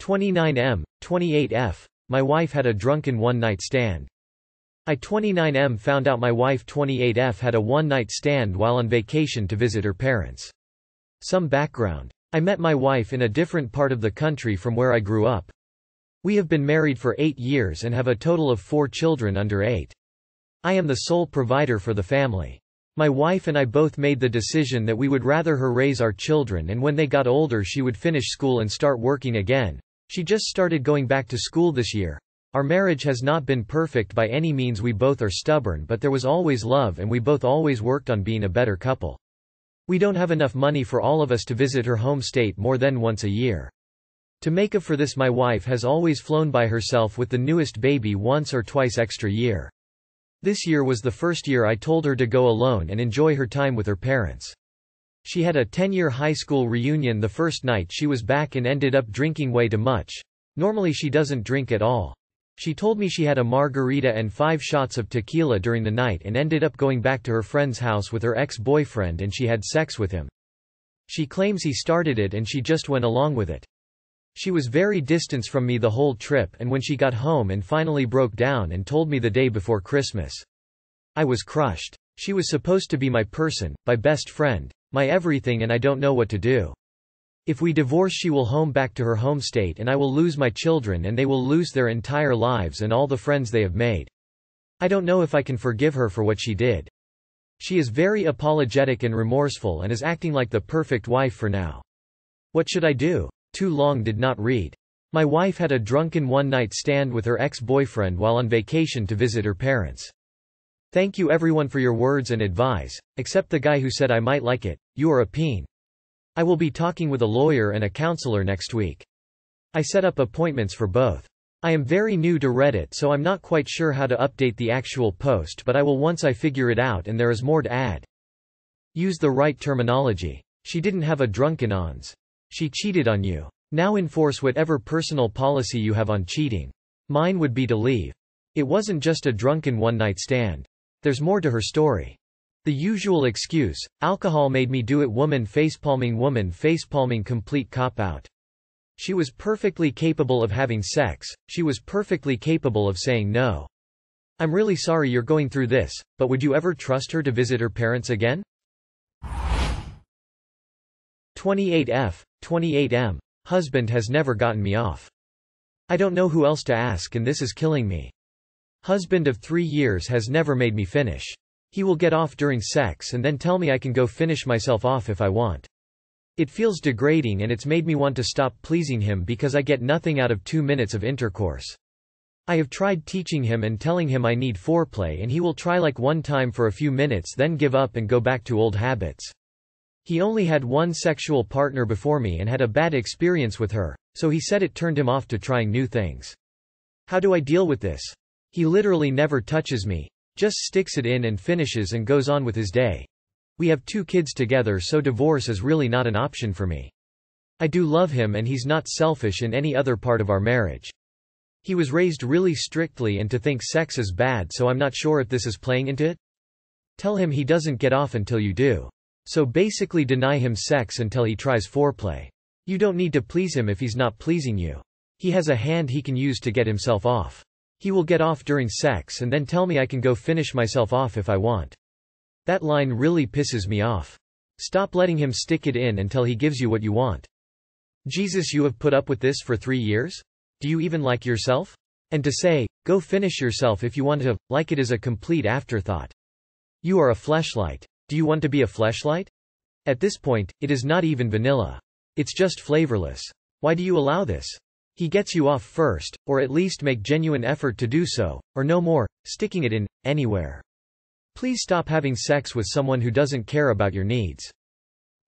29M, 28F. My wife had a drunken one-night stand. I 29M found out my wife 28F had a one-night stand while on vacation to visit her parents. Some background. I met my wife in a different part of the country from where I grew up. We have been married for 8 years and have a total of 4 children under 8. I am the sole provider for the family. My wife and I both made the decision that we would rather her raise our children, and when they got older she would finish school and start working again. She just started going back to school this year. Our marriage has not been perfect by any means. We both are stubborn, but there was always love and we both always worked on being a better couple. We don't have enough money for all of us to visit her home state more than once a year. To make up for this, my wife has always flown by herself with the newest baby once or twice extra year. This year was the first year I told her to go alone and enjoy her time with her parents. She had a 10-year high school reunion the first night she was back and ended up drinking way too much. Normally she doesn't drink at all. She told me she had a margarita and 5 shots of tequila during the night and ended up going back to her friend's house with her ex-boyfriend and she had sex with him. She claims he started it and she just went along with it. She was very distant from me the whole trip, and when she got home and finally broke down and told me the day before Christmas, I was crushed. She was supposed to be my person, my best friend, my everything, and I don't know what to do. If we divorce, she will home back to her home state and I will lose my children and they will lose their entire lives and all the friends they have made. I don't know if I can forgive her for what she did. She is very apologetic and remorseful and is acting like the perfect wife for now. What should I do? Too long did not read. My wife had a drunken one-night stand with her ex-boyfriend while on vacation to visit her parents. Thank you everyone for your words and advice, except the guy who said I might like it. You are a peen. I will be talking with a lawyer and a counselor next week. I set up appointments for both. I am very new to Reddit, so I'm not quite sure how to update the actual post, but I will once I figure it out, and there is more to add. Use the right terminology. She didn't have a drunken ons. She cheated on you. Now enforce whatever personal policy you have on cheating. Mine would be to leave. It wasn't just a drunken one-night stand. There's more to her story. The usual excuse, alcohol made me do it. Woman facepalming, complete cop-out. She was perfectly capable of having sex, she was perfectly capable of saying no. I'm really sorry you're going through this, but would you ever trust her to visit her parents again? 28F, 28M. Husband has never gotten me off. I don't know who else to ask and this is killing me. Husband of 3 years has never made me finish. He will get off during sex and then tell me I can go finish myself off if I want. It feels degrading and it's made me want to stop pleasing him because I get nothing out of 2 minutes of intercourse. I have tried teaching him and telling him I need foreplay and he will try like one time for a few minutes then give up and go back to old habits. He only had one sexual partner before me and had a bad experience with her, so he said it turned him off to trying new things. How do I deal with this? He literally never touches me, just sticks it in and finishes and goes on with his day. We have 2 kids together, so divorce is really not an option for me. I do love him and he's not selfish in any other part of our marriage. He was raised really strictly and to think sex is bad, so I'm not sure if this is playing into it. Tell him he doesn't get off until you do. So basically deny him sex until he tries foreplay. You don't need to please him if he's not pleasing you. He has a hand he can use to get himself off. He will get off during sex and then tell me I can go finish myself off if I want. That line really pisses me off. Stop letting him stick it in until he gives you what you want. Jesus, you have put up with this for 3 years? Do you even like yourself? And to say, go finish yourself if you want to, like it is a complete afterthought. You are a fleshlight. Do you want to be a fleshlight? At this point, it is not even vanilla. It's just flavorless. Why do you allow this? He gets you off first, or at least make genuine effort to do so, or no more, sticking it in, anywhere. Please stop having sex with someone who doesn't care about your needs.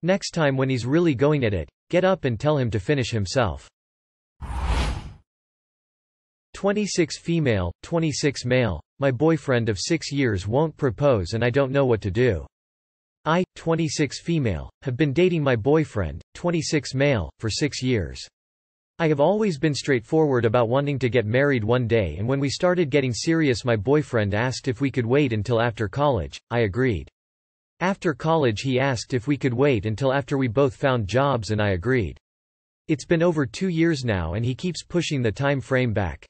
Next time when he's really going at it, get up and tell him to finish himself. 26 female, 26 male. My boyfriend of 6 years won't propose and I don't know what to do. I, 26 female, have been dating my boyfriend, 26 male, for 6 years. I have always been straightforward about wanting to get married one day, and when we started getting serious my boyfriend asked if we could wait until after college. I agreed. After college he asked if we could wait until after we both found jobs and I agreed. It's been over 2 years now and he keeps pushing the time frame back.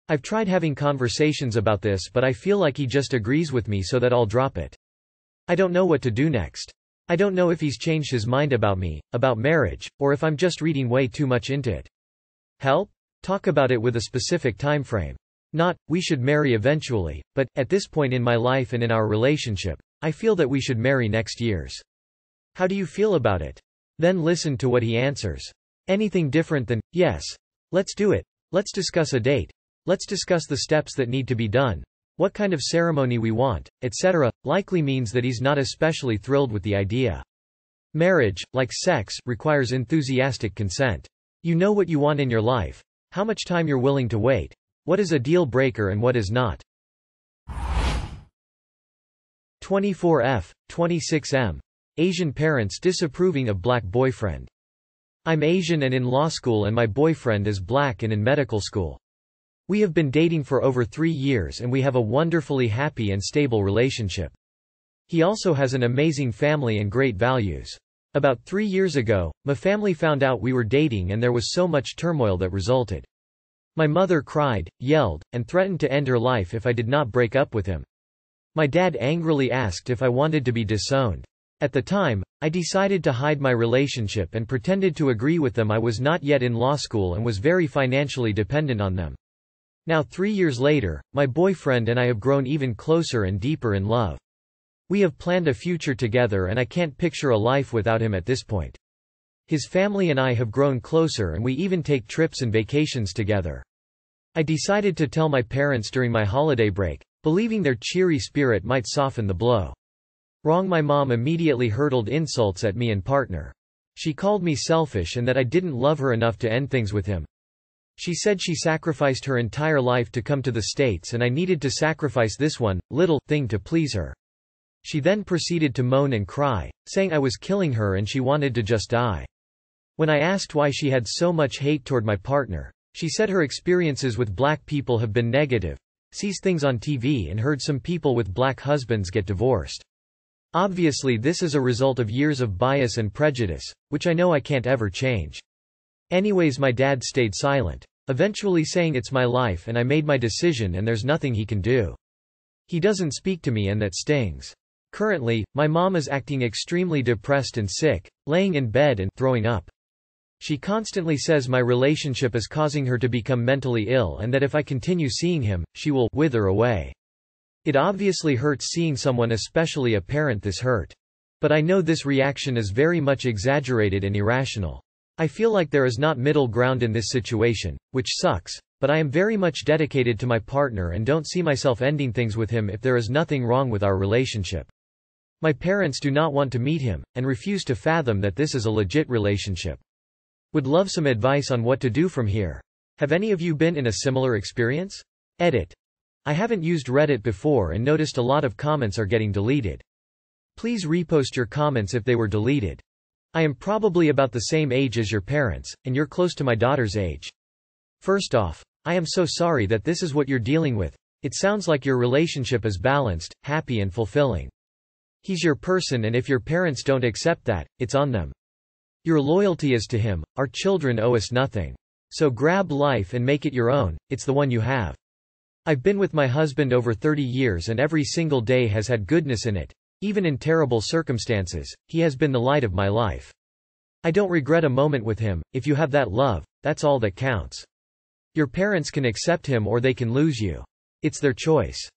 I've tried having conversations about this but I feel like he just agrees with me so that I'll drop it. I don't know what to do next. I don't know if he's changed his mind about me, about marriage, or if I'm just reading way too much into it. Help? Talk about it with a specific time frame. Not, we should marry eventually, but, at this point in my life and in our relationship, I feel that we should marry next year's. How do you feel about it? Then listen to what he answers. Anything different than, yes. Let's do it. Let's discuss a date. Let's discuss the steps that need to be done. What kind of ceremony we want, etc., likely means that he's not especially thrilled with the idea. Marriage, like sex, requires enthusiastic consent. You know what you want in your life. How much time you're willing to wait. What is a deal breaker and what is not. 24F, 26M. Asian parents disapproving of black boyfriend. I'm Asian and in law school and my boyfriend is black and in medical school. We have been dating for over 3 years and we have a wonderfully happy and stable relationship. He also has an amazing family and great values. About 3 years ago, my family found out we were dating and there was so much turmoil that resulted. My mother cried, yelled, and threatened to end her life if I did not break up with him. My dad angrily asked if I wanted to be disowned. At the time, I decided to hide my relationship and pretended to agree with them. I was not yet in law school and was very financially dependent on them. Now 3 years later, my boyfriend and I have grown even closer and deeper in love. We have planned a future together and I can't picture a life without him at this point. His family and I have grown closer and we even take trips and vacations together. I decided to tell my parents during my holiday break, believing their cheery spirit might soften the blow. Wrong. My mom immediately hurled insults at me and partner. She called me selfish and that I didn't love her enough to end things with him. She said she sacrificed her entire life to come to the States and I needed to sacrifice this one little thing to please her. She then proceeded to moan and cry, saying I was killing her and she wanted to just die. When I asked why she had so much hate toward my partner, she said her experiences with black people have been negative, sees things on TV and heard some people with black husbands get divorced. Obviously this is a result of years of bias and prejudice, which I know I can't ever change. Anyways, my dad stayed silent, eventually saying it's my life and I made my decision and there's nothing he can do. He doesn't speak to me and that stings. Currently, my mom is acting extremely depressed and sick, laying in bed and throwing up. She constantly says my relationship is causing her to become mentally ill and that if I continue seeing him, she will wither away. It obviously hurts seeing someone, especially a parent, this hurt. But I know this reaction is very much exaggerated and irrational. I feel like there is not middle ground in this situation, which sucks, but I am very much dedicated to my partner and don't see myself ending things with him if there is nothing wrong with our relationship. My parents do not want to meet him, and refuse to fathom that this is a legit relationship. Would love some advice on what to do from here. Have any of you been in a similar experience? Edit. I haven't used Reddit before and noticed a lot of comments are getting deleted. Please repost your comments if they were deleted. I am probably about the same age as your parents, and you're close to my daughter's age. First off, I am so sorry that this is what you're dealing with. It sounds like your relationship is balanced, happy and fulfilling. He's your person and if your parents don't accept that, it's on them. Your loyalty is to him. Our children owe us nothing. So grab life and make it your own, it's the one you have. I've been with my husband over 30 years and every single day has had goodness in it. Even in terrible circumstances, he has been the light of my life. I don't regret a moment with him. If you have that love, that's all that counts. Your parents can accept him or they can lose you. It's their choice.